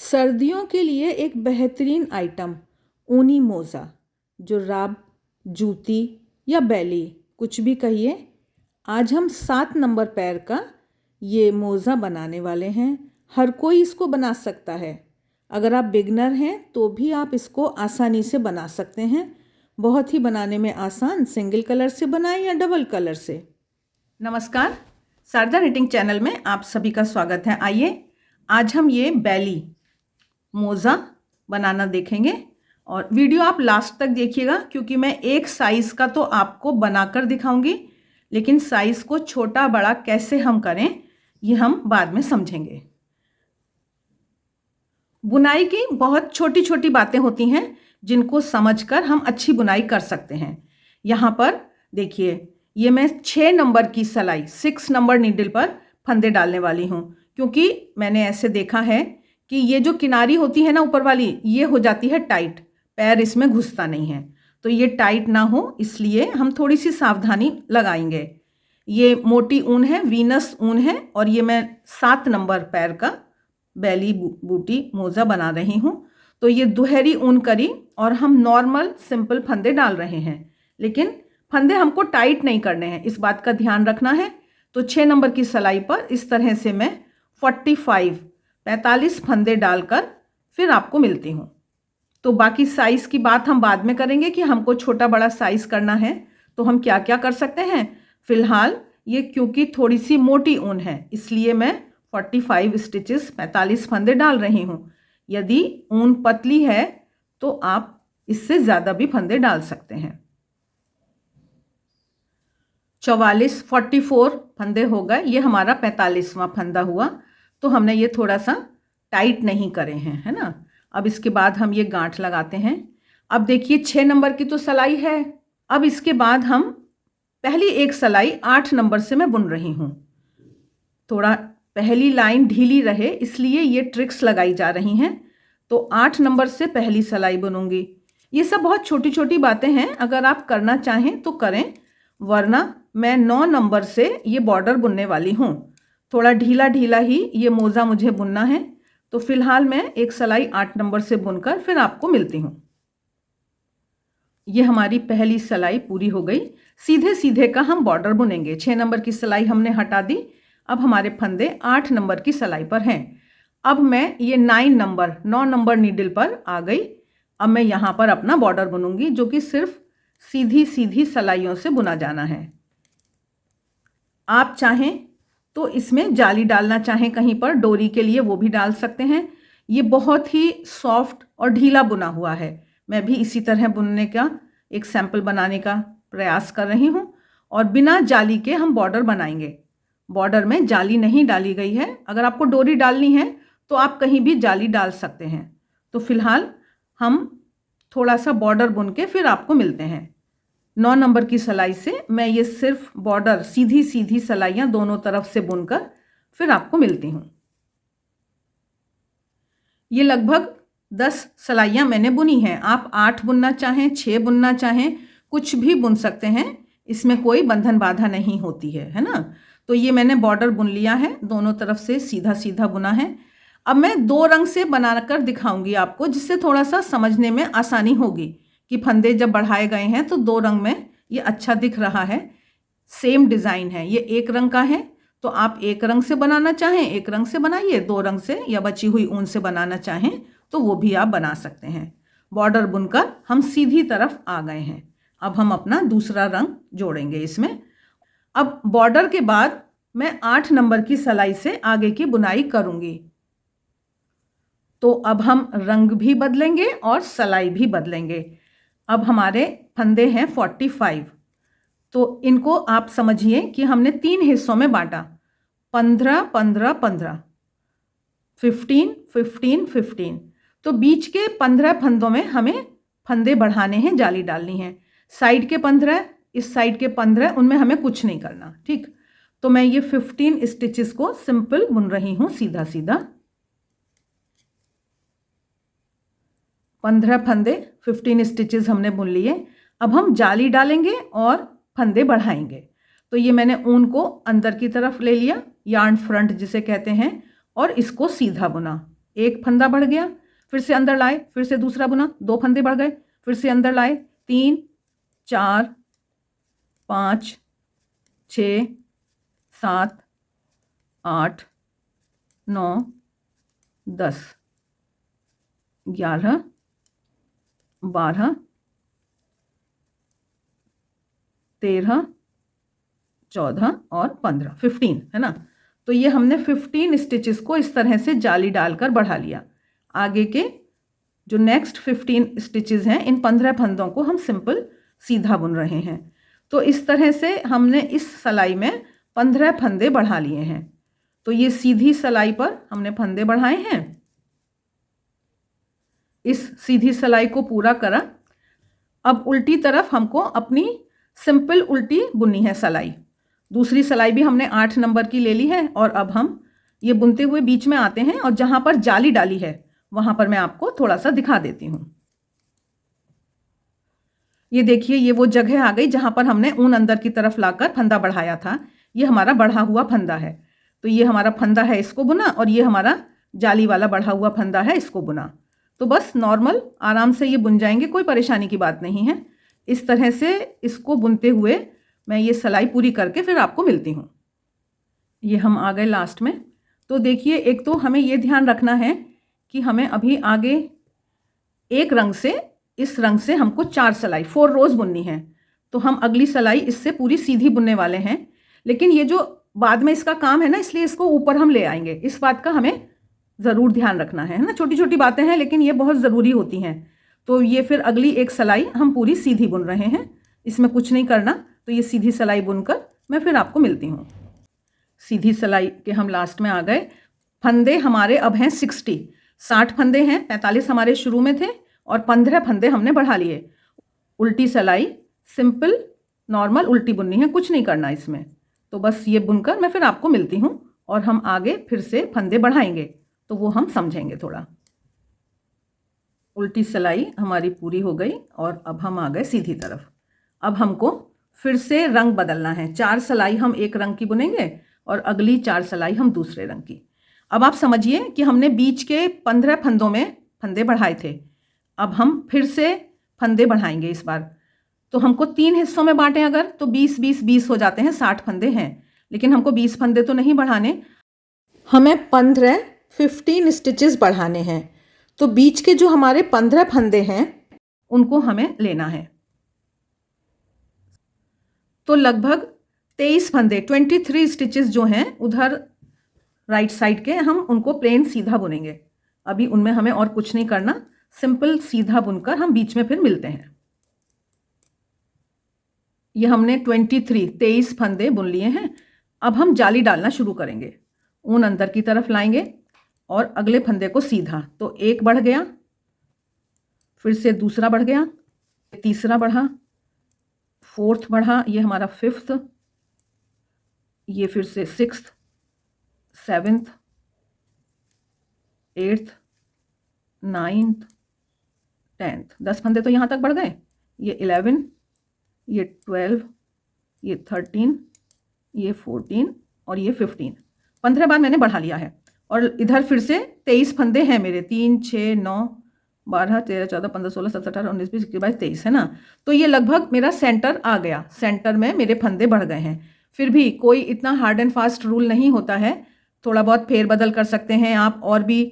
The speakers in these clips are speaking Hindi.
सर्दियों के लिए एक बेहतरीन आइटम ऊनी मोज़ा, जुर्राब, जूती या बैली, कुछ भी कहिए। आज हम 7 नंबर पैर का ये मोज़ा बनाने वाले हैं। हर कोई इसको बना सकता है। अगर आप बिगनर हैं तो भी आप इसको आसानी से बना सकते हैं। बहुत ही बनाने में आसान, सिंगल कलर से बनाएं या डबल कलर से। नमस्कार, शारदा निटिंग चैनल में आप सभी का स्वागत है। आइए आज हम ये बैली मोज़ा बनाना देखेंगे और वीडियो आप लास्ट तक देखिएगा, क्योंकि मैं एक साइज़ का तो आपको बनाकर दिखाऊंगी, लेकिन साइज़ को छोटा बड़ा कैसे हम करें ये हम बाद में समझेंगे। बुनाई की बहुत छोटी छोटी बातें होती हैं जिनको समझकर हम अच्छी बुनाई कर सकते हैं। यहाँ पर देखिए, ये मैं 6 नंबर की सिलाई 6 नंबर नीडल पर फंदे डालने वाली हूँ, क्योंकि मैंने ऐसे देखा है कि ये जो किनारी होती है ना ऊपर वाली, ये हो जाती है टाइट, पैर इसमें घुसता नहीं है। तो ये टाइट ना हो इसलिए हम थोड़ी सी सावधानी लगाएंगे। ये मोटी ऊन है, वीनस ऊन है, और ये मैं 7 नंबर पैर का बैली बूटी मोज़ा बना रही हूँ। तो ये दुहरी ऊन करी और हम नॉर्मल सिंपल फंदे डाल रहे हैं, लेकिन फंदे हमको टाइट नहीं करने हैं, इस बात का ध्यान रखना है। तो 6 नंबर की सिलाई पर इस तरह से मैं 45 फंदे डालकर फिर आपको मिलती हूँ। तो बाकी साइज़ की बात हम बाद में करेंगे कि हमको छोटा बड़ा साइज़ करना है तो हम क्या क्या कर सकते हैं। फिलहाल ये क्योंकि थोड़ी सी मोटी ऊन है इसलिए मैं 45 स्टिचेस 45 फंदे डाल रही हूँ। यदि ऊन पतली है तो आप इससे ज़्यादा भी फंदे डाल सकते हैं। 44 फंदे हो गए, ये हमारा 45वां फंदा हुआ। तो हमने ये थोड़ा सा टाइट नहीं करे हैं, है ना। अब इसके बाद हम ये गांठ लगाते हैं। अब देखिए 6 नंबर की तो सिलाई है। अब इसके बाद हम पहली एक सिलाई 8 नंबर से मैं बुन रही हूँ। थोड़ा पहली लाइन ढीली रहे इसलिए ये ट्रिक्स लगाई जा रही हैं। तो 8 नंबर से पहली सिलाई बुनूंगी। ये सब बहुत छोटी छोटी बातें हैं, अगर आप करना चाहें तो करें, वरना मैं 9 नंबर से ये बॉर्डर बुनने वाली हूँ। थोड़ा ढीला ढीला ही ये मोज़ा मुझे बुनना है। तो फिलहाल मैं एक सिलाई 8 नंबर से बुनकर फिर आपको मिलती हूँ। ये हमारी पहली सिलाई पूरी हो गई। सीधे सीधे का हम बॉर्डर बुनेंगे। 6 नंबर की सिलाई हमने हटा दी। अब हमारे फंदे 8 नंबर की सिलाई पर हैं। अब मैं ये 9 नंबर नीडल पर आ गई। अब मैं यहाँ पर अपना बॉर्डर बुनूंगी, जो कि सिर्फ सीधी सीधी सिलाइयों से बुना जाना है। आप चाहें तो इसमें जाली डालना चाहें कहीं पर डोरी के लिए, वो भी डाल सकते हैं। ये बहुत ही सॉफ्ट और ढीला बुना हुआ है। मैं भी इसी तरह बुनने का एक सैंपल बनाने का प्रयास कर रही हूँ। और बिना जाली के हम बॉर्डर बनाएंगे। बॉर्डर में जाली नहीं डाली गई है। अगर आपको डोरी डालनी है तो आप कहीं भी जाली डाल सकते हैं। तो फिलहाल हम थोड़ा सा बॉर्डर बुन के फिर आपको मिलते हैं। 9 नंबर की सिलाई से मैं ये सिर्फ बॉर्डर सीधी सीधी सिलाइयाँ दोनों तरफ से बुनकर फिर आपको मिलती हूँ। ये लगभग 10 सिलाइयाँ मैंने बुनी हैं। आप 8 बुनना चाहें, 6 बुनना चाहें, कुछ भी बुन सकते हैं। इसमें कोई बंधन बाधा नहीं होती है ना। तो ये मैंने बॉर्डर बुन लिया है, दोनों तरफ से सीधा सीधा बुना है। अब मैं 2 रंग से बनाकर दिखाऊंगी आपको, जिससे थोड़ा सा समझने में आसानी होगी कि फंदे जब बढ़ाए गए हैं तो 2 रंग में ये अच्छा दिख रहा है। सेम डिज़ाइन है, ये एक रंग का है, तो आप एक रंग से बनाना चाहें एक रंग से बनाइए, 2 रंग से या बची हुई ऊन से बनाना चाहें तो वो भी आप बना सकते हैं। बॉर्डर बुनकर हम सीधी तरफ आ गए हैं। अब हम अपना दूसरा रंग जोड़ेंगे इसमें। अब बॉर्डर के बाद मैं 8 नंबर की सिलाई से आगे की बुनाई करूंगी। तो अब हम रंग भी बदलेंगे और सिलाई भी बदलेंगे। अब हमारे फंदे हैं 45। तो इनको आप समझिए कि हमने 3 हिस्सों में बांटा, 15 15 15, 15 15 15। तो बीच के 15 फंदों में हमें फंदे बढ़ाने हैं, जाली डालनी है। साइड के 15, इस साइड के 15, उनमें हमें कुछ नहीं करना, ठीक। तो मैं ये 15 स्टिचेस को सिंपल बुन रही हूँ, सीधा सीधा। 15 फंदे 15 स्टिचेस हमने बुन लिए। अब हम जाली डालेंगे और फंदे बढ़ाएंगे। तो ये मैंने ऊन को अंदर की तरफ ले लिया, यार्न फ्रंट जिसे कहते हैं, और इसको सीधा बुना। एक फंदा बढ़ गया, फिर से अंदर लाए, फिर से दूसरा बुना, 2 फंदे बढ़ गए, फिर से अंदर लाए, 3 4 5 6 7 8 9 10 11 12 13 14 और 15, 15 है ना। तो ये हमने 15 स्टिचेस को इस तरह से जाली डालकर बढ़ा लिया। आगे के जो नेक्स्ट 15 स्टिचेस हैं, इन 15 फंदों को हम सिंपल सीधा बुन रहे हैं। तो इस तरह से हमने इस सिलाई में 15 फंदे बढ़ा लिए हैं। तो ये सीधी सिलाई पर हमने फंदे बढ़ाए हैं। इस सीधी सिलाई को पूरा करा। अब उल्टी तरफ हमको अपनी सिंपल उल्टी बुननी है सिलाई। दूसरी सिलाई भी हमने 8 नंबर की ले ली है और अब हम ये बुनते हुए बीच में आते हैं और जहां पर जाली डाली है वहां पर मैं आपको थोड़ा सा दिखा देती हूं। ये देखिए, ये वो जगह आ गई जहां पर हमने ऊन अंदर की तरफ लाकर फंदा बढ़ाया था। ये हमारा बढ़ा हुआ फंदा है। तो ये हमारा फंदा है, इसको बुना, और ये हमारा जाली वाला बढ़ा हुआ फंदा है, इसको बुना। तो बस नॉर्मल आराम से ये बुन जाएंगे, कोई परेशानी की बात नहीं है। इस तरह से इसको बुनते हुए मैं ये सिलाई पूरी करके फिर आपको मिलती हूँ। ये हम आ गए लास्ट में। तो देखिए, एक तो हमें ये ध्यान रखना है कि हमें अभी आगे एक रंग से, इस रंग से हमको 4 सिलाई 4 रोज बुननी है। तो हम अगली सिलाई इससे पूरी सीधी बुनने वाले हैं। लेकिन ये जो बाद में इसका काम है ना, इसलिए इसको ऊपर हम ले आएंगे। इस बात का हमें ज़रूर ध्यान रखना है ना। छोटी छोटी बातें हैं लेकिन ये बहुत ज़रूरी होती हैं। तो ये फिर अगली एक सिलाई हम पूरी सीधी बुन रहे हैं, इसमें कुछ नहीं करना। तो ये सीधी सिलाई बुनकर मैं फिर आपको मिलती हूँ। सीधी सिलाई के हम लास्ट में आ गए। फंदे हमारे अब हैं 60 फंदे हैं। 45 हमारे शुरू में थे और 15 फंदे हमने बढ़ा लिए। उल्टी सिलाई सिंपल नॉर्मल उल्टी बुननी है, कुछ नहीं करना इसमें। तो बस ये बुनकर मैं फिर आपको मिलती हूँ और हम आगे फिर से फंदे बढ़ाएंगे, तो वो हम समझेंगे थोड़ा। उल्टी सिलाई हमारी पूरी हो गई और अब हम आ गए सीधी तरफ। अब हमको फिर से रंग बदलना है। 4 सिलाई हम एक रंग की बुनेंगे और अगली 4 सिलाई हम दूसरे रंग की। अब आप समझिए कि हमने बीच के 15 फंदों में फंदे बढ़ाए थे। अब हम फिर से फंदे बढ़ाएंगे इस बार। तो हमको 3 हिस्सों में बांटें अगर, तो 20-20-20 हो जाते हैं, 60 फंदे हैं। लेकिन हमको 20 फंदे तो नहीं बढ़ाने, हमें 15 स्टिचेस बढ़ाने हैं। तो बीच के जो हमारे 15 फंदे हैं उनको हमें लेना है। तो लगभग 23 फंदे 23 स्टिचेस जो हैं उधर राइट साइड के, हम उनको प्लेन सीधा बुनेंगे। अभी उनमें हमें और कुछ नहीं करना, सिंपल सीधा बुनकर हम बीच में फिर मिलते हैं। ये हमने 23 फंदे बुन लिए हैं। अब हम जाली डालना शुरू करेंगे। ऊन अंदर की तरफ लाएंगे और अगले फंदे को सीधा। तो एक बढ़ गया, फिर से दूसरा बढ़ गया, तीसरा बढ़ा, 4th बढ़ा, ये हमारा 5th, ये फिर से 6th, 7th, 8th, 9th, 10th। 10 फंदे तो यहाँ तक बढ़ गए। ये 11, ये 12, ये 13, ये 14 और ये 15। 15 बार मैंने बढ़ा लिया है। और इधर फिर से 23 फंदे हैं मेरे, 3 6 9 12 13 14 15 16 17 18 19 20 21 22 23 है ना। तो ये लगभग मेरा सेंटर आ गया। सेंटर में मेरे फंदे बढ़ गए हैं। फिर भी कोई इतना हार्ड एंड फास्ट रूल नहीं होता है, थोड़ा बहुत फेरबदल कर सकते हैं आप, और भी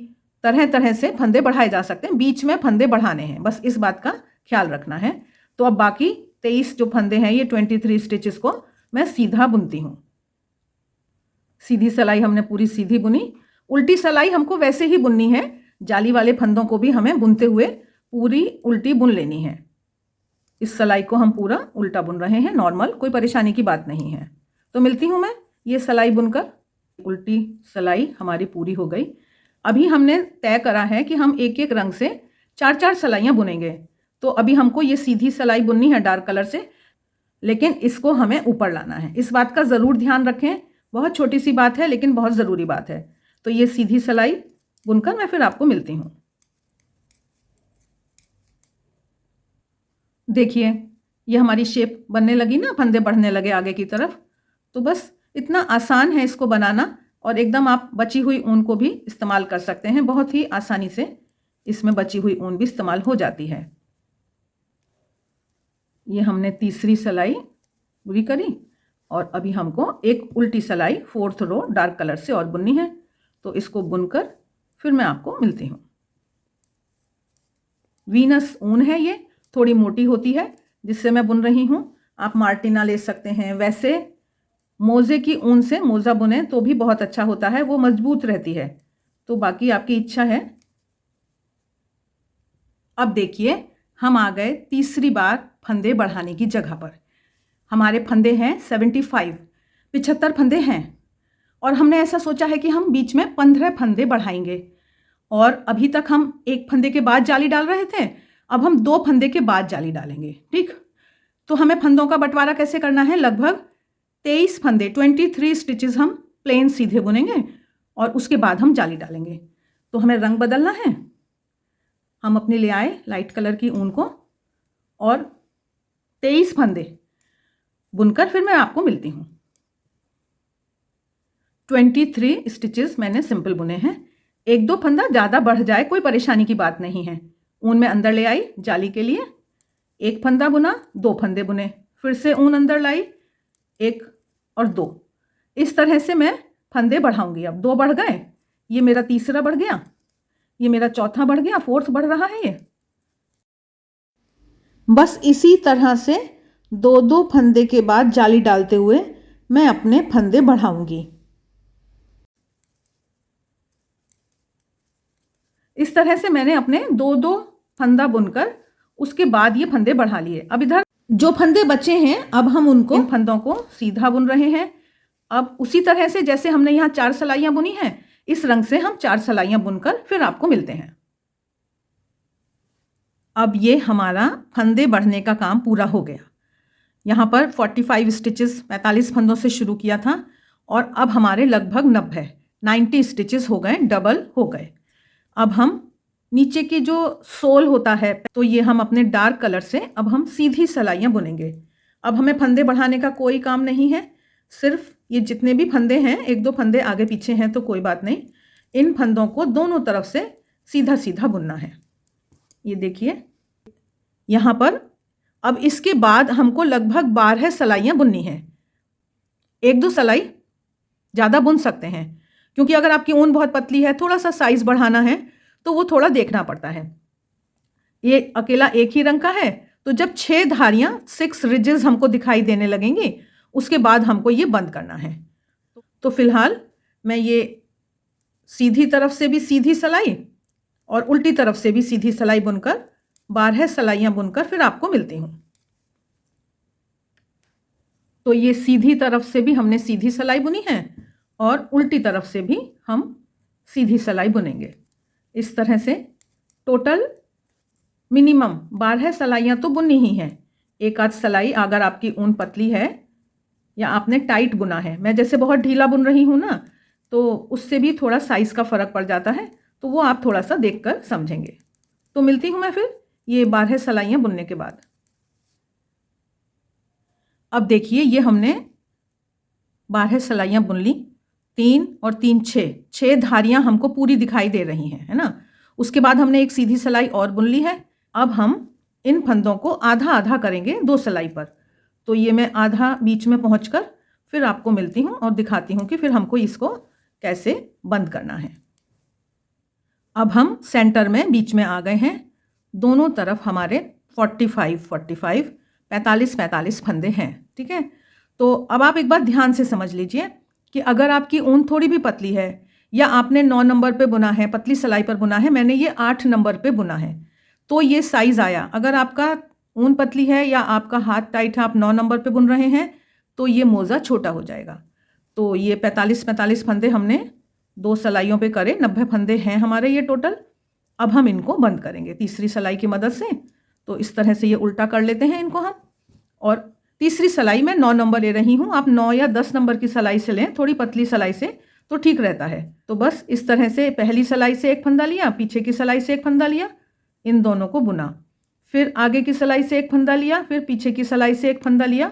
तरह तरह से फंदे बढ़ाए जा सकते हैं। बीच में फंदे बढ़ाने हैं, बस इस बात का ख्याल रखना है। तो अब बाकी 23 जो फंदे हैं, ये 23 स्टिचेस को मैं सीधा बुनती हूँ। सीधी सिलाई हमने पूरी सीधी बुनी। उल्टी सिलाई हमको वैसे ही बुननी है। जाली वाले फंदों को भी हमें बुनते हुए पूरी उल्टी बुन लेनी है। इस सिलाई को हम पूरा उल्टा बुन रहे हैं, नॉर्मल, कोई परेशानी की बात नहीं है। तो मिलती हूँ मैं ये सिलाई बुनकर। उल्टी सिलाई हमारी पूरी हो गई। अभी हमने तय करा है कि हम एक एक रंग से 4-4 सिलाइयाँ बुनेंगे। तो अभी हमको ये सीधी सिलाई बुननी है डार्क कलर से, लेकिन इसको हमें ऊपर लाना है। इस बात का ज़रूर ध्यान रखें, बहुत छोटी सी बात है लेकिन बहुत ज़रूरी बात है। तो ये सीधी सिलाई बुनकर मैं फिर आपको मिलती हूँ। देखिए, ये हमारी शेप बनने लगी ना, फंदे बढ़ने लगे आगे की तरफ। तो बस इतना आसान है इसको बनाना। और एकदम आप बची हुई ऊन को भी इस्तेमाल कर सकते हैं। बहुत ही आसानी से इसमें बची हुई ऊन भी इस्तेमाल हो जाती है। ये हमने तीसरी सिलाई पूरी करी और अभी हमको एक उल्टी सिलाई 4th रो डार्क कलर से और बुननी है। तो इसको बुनकर फिर मैं आपको मिलती हूँ। वीनस ऊन है, ये थोड़ी मोटी होती है जिससे मैं बुन रही हूँ। आप मार्टिना ले सकते हैं। वैसे मोज़े की ऊन से मोज़ा बुने तो भी बहुत अच्छा होता है, वो मजबूत रहती है। तो बाकी आपकी इच्छा है। अब देखिए हम आ गए तीसरी बार फंदे बढ़ाने की जगह पर। हमारे फंदे हैं 75 फंदे हैं और हमने ऐसा सोचा है कि हम बीच में 15 फंदे बढ़ाएंगे। और अभी तक हम एक फंदे के बाद जाली डाल रहे थे, अब हम 2 फंदे के बाद जाली डालेंगे। ठीक, तो हमें फंदों का बंटवारा कैसे करना है? लगभग 23 फंदे 23 स्टिचेस हम प्लेन सीधे बुनेंगे और उसके बाद हम जाली डालेंगे। तो हमें रंग बदलना है। हम अपने ले आए लाइट कलर की ऊन को और 23 फंदे बुनकर फिर मैं आपको मिलती हूँ। 23 स्टिचेस मैंने सिंपल बुने हैं। 1-2 फंदा ज़्यादा बढ़ जाए कोई परेशानी की बात नहीं है। ऊन में अंदर ले आई जाली के लिए, 1 फंदा बुना, 2 फंदे बुने, फिर से ऊन अंदर लाई, 1 और 2। इस तरह से मैं फंदे बढ़ाऊंगी। अब 2 बढ़ गए, ये मेरा तीसरा बढ़ गया, ये मेरा चौथा बढ़ गया, 4th बढ़ रहा है ये। बस इसी तरह से 2-2 फंदे के बाद जाली डालते हुए मैं अपने फंदे बढ़ाऊंगी। इस तरह से मैंने अपने 2-2 फंदा बुनकर उसके बाद ये फंदे बढ़ा लिए। अब इधर जो फंदे बचे हैं अब हम उनको इन फंदों को सीधा बुन रहे हैं। अब उसी तरह से जैसे हमने यहाँ 4 सिलाइयाँ बुनी हैं, इस रंग से हम 4 सिलाइयाँ बुनकर फिर आपको मिलते हैं। अब ये हमारा फंदे बढ़ने का काम पूरा हो गया। यहाँ पर 45 स्टिचेस 45 फंदों से शुरू किया था और अब हमारे लगभग 90 स्टिचेस हो गए, डबल हो गए। अब हम नीचे की जो सोल होता है तो ये हम अपने डार्क कलर से अब हम सीधी सिलाइयाँ बुनेंगे। अब हमें फंदे बढ़ाने का कोई काम नहीं है, सिर्फ ये जितने भी फंदे हैं, 1-2 फंदे आगे पीछे हैं तो कोई बात नहीं, इन फंदों को दोनों तरफ से सीधा सीधा बुनना है। ये देखिए यहाँ पर अब इसके बाद हमको लगभग 12 सिलाइयाँ बुननी है। 1-2 सिलाई ज़्यादा बुन सकते हैं क्योंकि अगर आपकी ऊन बहुत पतली है, थोड़ा सा साइज़ बढ़ाना है तो वो थोड़ा देखना पड़ता है। ये अकेला एक ही रंग का है तो जब 6 धारियाँ 6 रिजेस हमको दिखाई देने लगेंगी उसके बाद हमको ये बंद करना है। तो फिलहाल मैं ये सीधी तरफ से भी सीधी सिलाई और उल्टी तरफ से भी सीधी सिलाई बुनकर 12 सिलाइयाँ बुनकर फिर आपको मिलती हूँ। तो ये सीधी तरफ से भी हमने सीधी सिलाई बुनी है और उल्टी तरफ से भी हम सीधी सिलाई बुनेंगे। इस तरह से टोटल मिनिमम 12 सिलाइयाँ तो बुननी ही हैं। एक आध सिलाई अगर आपकी ऊन पतली है या आपने टाइट बुना है, मैं जैसे बहुत ढीला बुन रही हूँ ना, तो उससे भी थोड़ा साइज़ का फ़र्क पड़ जाता है, तो वो आप थोड़ा सा देखकर समझेंगे। तो मिलती हूँ मैं फिर ये 12 सिलाइयाँ बुनने के बाद। अब देखिए ये हमने 12 सिलाइयाँ बुन ली, 3 और 3 6 धारियाँ हमको पूरी दिखाई दे रही हैं, है ना। उसके बाद हमने एक सीधी सिलाई और बुन ली है। अब हम इन फंदों को आधा आधा करेंगे 2 सिलाई पर। तो ये मैं आधा बीच में पहुंचकर फिर आपको मिलती हूँ और दिखाती हूँ कि फिर हमको इसको कैसे बंद करना है। अब हम सेंटर में बीच में आ गए हैं। दोनों तरफ हमारे 45 फंदे हैं, ठीक है। तो अब आप एक बार ध्यान से समझ लीजिए कि अगर आपकी ऊन थोड़ी भी पतली है या आपने 9 नंबर पे बुना है, पतली सिलाई पर बुना है, मैंने ये 8 नंबर पे बुना है, तो ये साइज़ आया। अगर आपका ऊन पतली है या आपका हाथ टाइट है, आप 9 नंबर पे बुन रहे हैं, तो ये मोज़ा छोटा हो जाएगा। तो ये 45 फंदे हमने 2 सिलाइयों पे करे, 90 फंदे हैं हमारे ये टोटल। अब हम इनको बंद करेंगे तीसरी सिलाई की मदद से। तो इस तरह से ये उल्टा कर लेते हैं इनको हम। और तीसरी सिलाई में 9 नंबर ले रही हूँ, आप 9 या 10 नंबर की सिलाई से लें, थोड़ी पतली सिलाई से तो ठीक रहता है। तो बस इस तरह से पहली सिलाई से एक फंदा लिया, पीछे की सिलाई से एक फंदा लिया, इन दोनों को बुना, फिर आगे की सिलाई से एक फंदा लिया, फिर पीछे की सिलाई से एक फंदा लिया,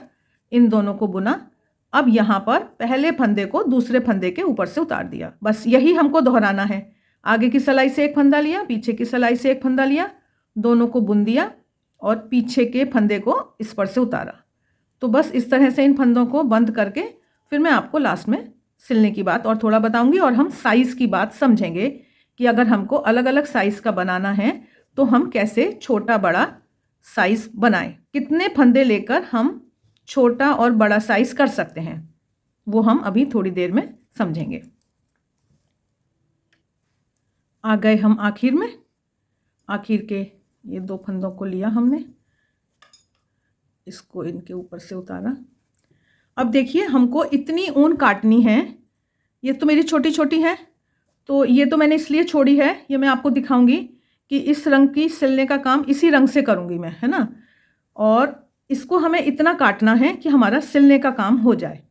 इन दोनों को बुना। अब यहाँ पर पहले फंदे को दूसरे फंदे के ऊपर से उतार दिया। बस यही हमको दोहराना है। आगे की सिलाई से एक फंदा लिया, पीछे की सिलाई से एक फंदा लिया, दोनों को बुन दिया और पीछे के फंदे को इस पर से उतारा। तो बस इस तरह से इन फंदों को बंद करके फिर मैं आपको लास्ट में सिलने की बात और थोड़ा बताऊंगी, और हम साइज़ की बात समझेंगे कि अगर हमको अलग अलग साइज़ का बनाना है तो हम कैसे छोटा बड़ा साइज़ बनाएं, कितने फंदे लेकर हम छोटा और बड़ा साइज़ कर सकते हैं, वो हम अभी थोड़ी देर में समझेंगे। आ गए हम आखिर में। आखिर के ये 2 फंदों को लिया हमने, इसको इनके ऊपर से उतारा। अब देखिए हमको इतनी ऊन काटनी है। ये तो मेरी छोटी छोटी है, तो ये तो मैंने इसलिए छोड़ी है, ये मैं आपको दिखाऊंगी कि इस रंग की सिलने का काम इसी रंग से करूंगी मैं, है ना। और इसको हमें इतना काटना है कि हमारा सिलने का काम हो जाए।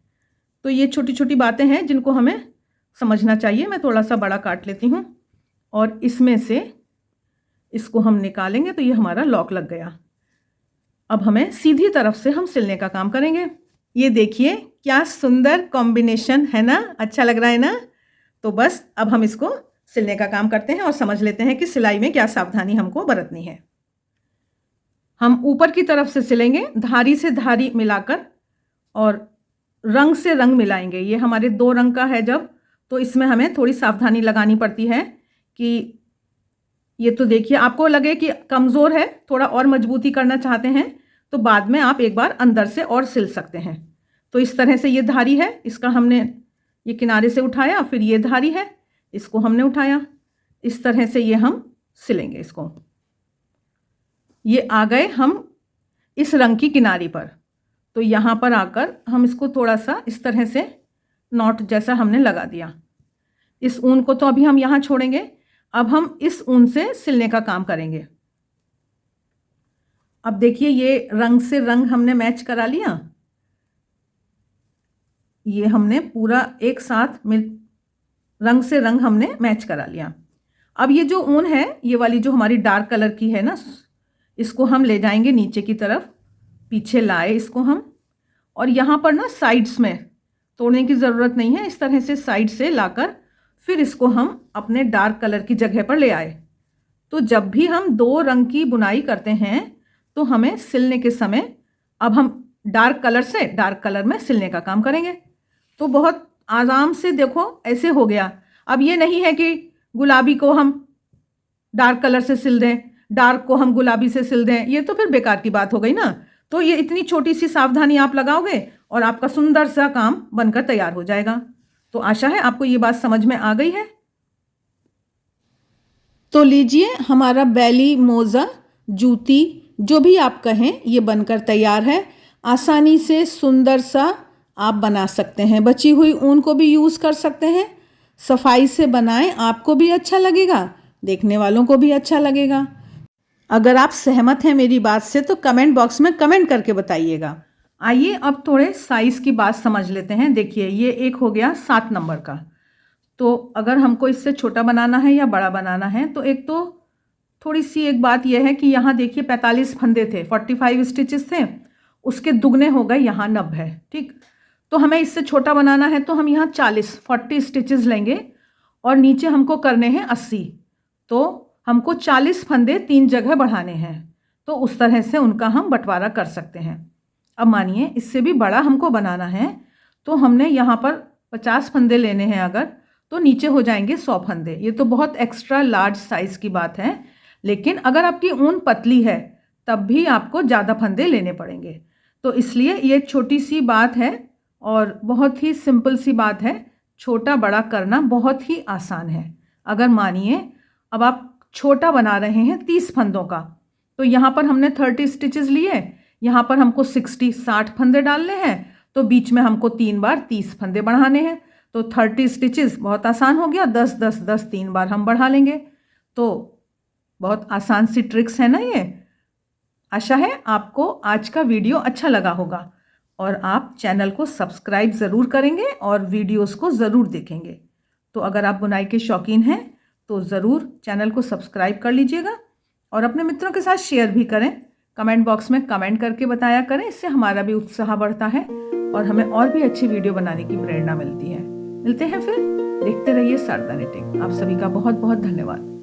तो ये छोटी छोटी बातें हैं जिनको हमें समझना चाहिए। मैं थोड़ा सा बड़ा काट लेती हूँ और इसमें से इसको हम निकालेंगे तो ये हमारा लॉक लग गया। अब हमें सीधी तरफ से हम सिलने का काम करेंगे। ये देखिए क्या सुंदर कॉम्बिनेशन है ना, अच्छा लग रहा है ना। तो बस अब हम इसको सिलने का काम करते हैं और समझ लेते हैं कि सिलाई में क्या सावधानी हमको बरतनी है। हम ऊपर की तरफ से सिलेंगे, धारी से धारी मिलाकर, और रंग से रंग मिलाएंगे। ये हमारे 2 रंग का है जब, तो इसमें हमें थोड़ी सावधानी लगानी पड़ती है कि ये तो देखिए आपको लगे कि कमज़ोर है, थोड़ा और मजबूती करना चाहते हैं तो बाद में आप एक बार अंदर से और सिल सकते हैं। तो इस तरह से ये धारी है, इसका हमने ये किनारे से उठाया, फिर ये धारी है, इसको हमने उठाया, इस तरह से ये हम सिलेंगे इसको। ये आ गए हम इस रंग की किनारी पर, तो यहाँ पर आकर हम इसको थोड़ा सा इस तरह से नॉट जैसा हमने लगा दिया। इस ऊन को तो अभी हम यहाँ छोड़ेंगे, अब हम इस ऊन से सिलने का काम करेंगे। अब देखिए ये रंग से रंग हमने मैच करा लिया, ये हमने पूरा एक साथ मिल रंग से रंग हमने मैच करा लिया। अब ये जो ऊन है, ये वाली जो हमारी डार्क कलर की है ना, इसको हम ले जाएंगे नीचे की तरफ, पीछे लाए इसको हम, और यहाँ पर ना साइड्स में तोड़ने की ज़रूरत नहीं है, इस तरह से साइड से लाकर फिर इसको हम अपने डार्क कलर की जगह पर ले आए। तो जब भी हम 2 रंग की बुनाई करते हैं तो हमें सिलने के समय अब हम डार्क कलर से डार्क कलर में सिलने का काम करेंगे। तो बहुत आराम से देखो ऐसे हो गया। अब ये नहीं है कि गुलाबी को हम डार्क कलर से सिल दें, डार्क को हम गुलाबी से सिल दें, ये तो फिर बेकार की बात हो गई ना। तो ये इतनी छोटी सी सावधानी आप लगाओगे और आपका सुंदर सा काम बनकर तैयार हो जाएगा। तो आशा है आपको ये बात समझ में आ गई है। तो लीजिए हमारा बैली, मोज़ा, जूती, जो भी आप कहें, ये बनकर तैयार है। आसानी से सुंदर सा आप बना सकते हैं, बची हुई ऊन को भी यूज़ कर सकते हैं। सफाई से बनाएं, आपको भी अच्छा लगेगा, देखने वालों को भी अच्छा लगेगा। अगर आप सहमत हैं मेरी बात से तो कमेंट बॉक्स में कमेंट करके बताइएगा। आइए अब थोड़े साइज़ की बात समझ लेते हैं। देखिए ये एक हो गया 7 नंबर का, तो अगर हमको इससे छोटा बनाना है या बड़ा बनाना है तो एक तो थोड़ी सी एक बात यह है कि यहाँ देखिए 45 फंदे थे, 45 स्टिचेस थे, उसके दुगने हो गए, यहाँ 90 है, ठीक। तो हमें इससे छोटा बनाना है तो हम यहाँ 40 स्टिचेस लेंगे और नीचे हमको करने हैं 80, तो हमको 40 फंदे 3 जगह बढ़ाने हैं। तो उस तरह से उनका हम बंटवारा कर सकते हैं। अब मानिए इससे भी बड़ा हमको बनाना है तो हमने यहाँ पर 50 फंदे लेने हैं अगर, तो नीचे हो जाएंगे 100 फंदे। ये तो बहुत एक्स्ट्रा लार्ज साइज़ की बात है, लेकिन अगर आपकी ऊन पतली है तब भी आपको ज़्यादा फंदे लेने पड़ेंगे। तो इसलिए ये छोटी सी बात है और बहुत ही सिंपल सी बात है। छोटा बड़ा करना बहुत ही आसान है। अगर मानिए अब आप छोटा बना रहे हैं 30 फंदों का, तो यहाँ पर हमने 30 स्टिचेस लिए, यहाँ पर हमको 60 फंदे डालने हैं, तो बीच में हमको 3 बार 30 फंदे बढ़ाने हैं। तो 30 स्टिचेस बहुत आसान हो गया, 10 10 10 3 बार हम बढ़ा लेंगे। तो बहुत आसान सी ट्रिक्स है ना ये। आशा है आपको आज का वीडियो अच्छा लगा होगा और आप चैनल को सब्सक्राइब ज़रूर करेंगे और वीडियोस को ज़रूर देखेंगे। तो अगर आप बुनाई के शौकीन हैं तो ज़रूर चैनल को सब्सक्राइब कर लीजिएगा और अपने मित्रों के साथ शेयर भी करें। कमेंट बॉक्स में कमेंट करके बताया करें, इससे हमारा भी उत्साह बढ़ता है और हमें और भी अच्छी वीडियो बनाने की प्रेरणा मिलती है। मिलते हैं फिर, देखते रहिए शारदा निटिंग। आप सभी का बहुत बहुत धन्यवाद।